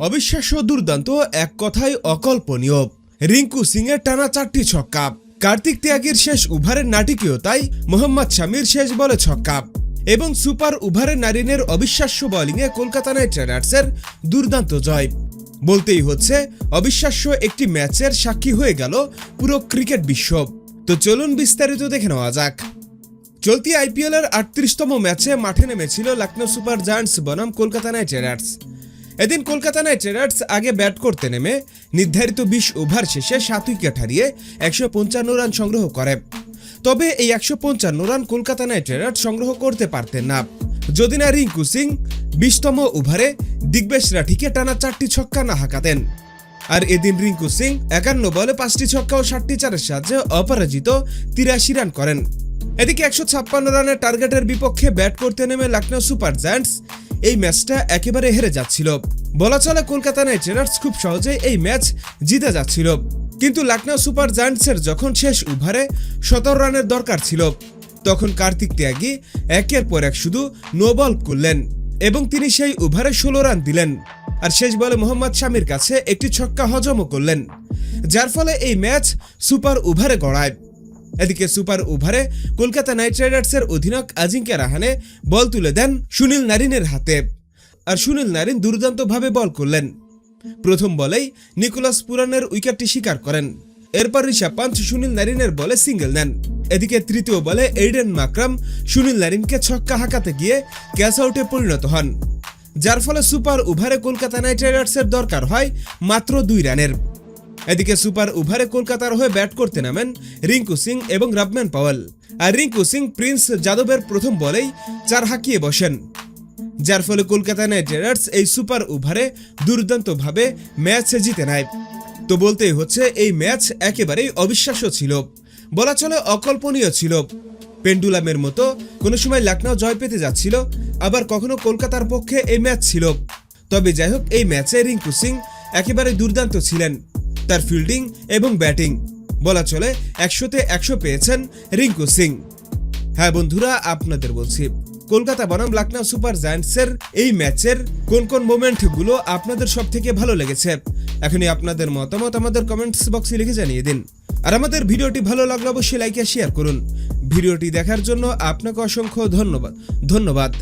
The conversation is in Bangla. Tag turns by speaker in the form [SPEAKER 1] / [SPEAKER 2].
[SPEAKER 1] অবিশ্বাস্য দুর্দান্ত, এক কথায় অকল্পনীয়। রিঙ্কু সিং এর টানা 4টি ছক্কা, কার্তিক ত্যাগীর শেষ ওভারের নাটকীয়তায় মোহাম্মদ শামির শেষ বলে ছক্কা এবং সুপার ওভারে নারিনের অবিশ্বাস্য বোলিংয়ে কলকাতা নাইট রাইডার্সের দুর্দান্ত জয়। বলতেই হচ্ছে অবিশ্বাস্য একটি ম্যাচের সাক্ষী হয়ে গেল পুরো ক্রিকেট বিশ্ব। তো চলুন বিস্তারিত দেখে নেওয়া যাক। চলতি আইপিএল এর 38তম ম্যাচে মাঠে নেমেছিল লখনৌ সুপার জায়ান্টস বনাম কলকাতা নাইট রাইডার্স। এদিন কলকাতা নাইট রাইডার্স আগে ব্যাট করতে নেমে নির্ধারিত 20 ওভার শেষে 7 উইকেট হারিয়ে 155 রান সংগ্রহ করে। তবে এই 155 রান কলকাতা নাইট রাইডার্স সংগ্রহ করতে পারতেন না যদি না রিঙ্কু সিং 20তম ওভারে দিগ্বেশ রাঠিকে টানা 4টি ছক্কা না হাঁকাতেন। আর এদিন রিঙ্কু সিং 51 বলে 5টি ছক্কা ও 7টি চারের সাহায্যে অপরাজিত 83 রান করেন। এদিকে 156 রানের টার্গেটের বিপক্ষে ব্যাট করতে নেমে লখনৌ সুপার জায়ান্টস এই ম্যাচটা একেবারে হেরে যাচ্ছিল। বলা চলে কলকাতা নাইট রাইডার্স খুব সহজেই এই ম্যাচ জিতে যাচ্ছিল, কিন্তু লখনৌ সুপার জায়ান্টসের যখন শেষ ওভারে 17 রানের দরকার ছিল তখন কার্তিক ত্যাগী একের পর এক শুধু নো বল করলেন এবং তিনি সেই ওভারে 16 রান দিলেন আর শেষ বলে মোহাম্মদ শামির কাছে একটি ছক্কা হজমও করলেন, যার ফলে এই ম্যাচ সুপার ওভারে গড়ায়। এদিকে সুপার ওভারে কলকাতা নাইট রাইডার্সের অধিনায়ক আজিঙ্ক্য রাহানে বল তুলে দেন সুনীল নারিনের হাতে, আর সুনীল নারিন দুর্দান্তভাবে বল করলেন। প্রথম বলেই নিকোলাস পুরানের উইকেটটি শিকার করেন। এরপর ঋষভ পান্ত সুনীল নারিনের বলে সিঙ্গেল নেন। এদিকে তৃতীয় বলে এইডেন মাকরাম সুনীল নারিনকে ছক্কা হাঁকাতে গিয়ে ক্যাচ আউটে পরিণত হন, যার ফলে সুপার ওভারে কলকাতা নাইট রাইডার্সের দরকার হয় মাত্র 2 রানের। এদিকে সুপার ওভারে কলকাতার হয়ে ব্যাট করতে নামেন রিঙ্কু সিং এবং রবম্যান পাওয়েল, আর রিঙ্কু সিং প্রিন্স যাদবের প্রথম বলেই 4 হাঁকিয়ে বসেন, যার ফলে কলকাতা নাইট রাইডার্স এই সুপার ওভারে দুর্দান্তভাবে ম্যাচ জিতে নেয়। তো বলতেই হচ্ছে এই ম্যাচ একেবারেই অবিশ্বাস্য ছিল, বলা চলে অকল্পনীয় ছিল। পেন্ডুলামের মতো কোনো সময় লখনৌ জয় পেতে যাচ্ছিল, আবার কখনো কলকাতার পক্ষে এই ম্যাচ ছিল। তবে যাই হোক, এই ম্যাচে রিঙ্কু সিং একেবারে দুর্দান্ত ছিলেন। তার ফিল্ডিং এবং ব্যাটিং বলা চলে 100-তে 100 পেয়েছেন রিঙ্কু সিং। হ্যাঁ বন্ধুরা, আপনাদের বলছি কলকাতা বনাম লখনৌ সুপার জায়ান্টসের এই ম্যাচের কোন কোন মোমেন্টগুলো আপনাদের সব থেকে ভালো লেগেছে এখনই আপনাদের মতামত আমাদের কমেন্টস বক্সে লিখে জানিয়ে দিন। আর আমাদের ভিডিওটি ভালো লাগলে অবশ্যই লাইক আর শেয়ার করুন। ভিডিওটি দেখার জন্য আপনাকে অসংখ্য ধন্যবাদ।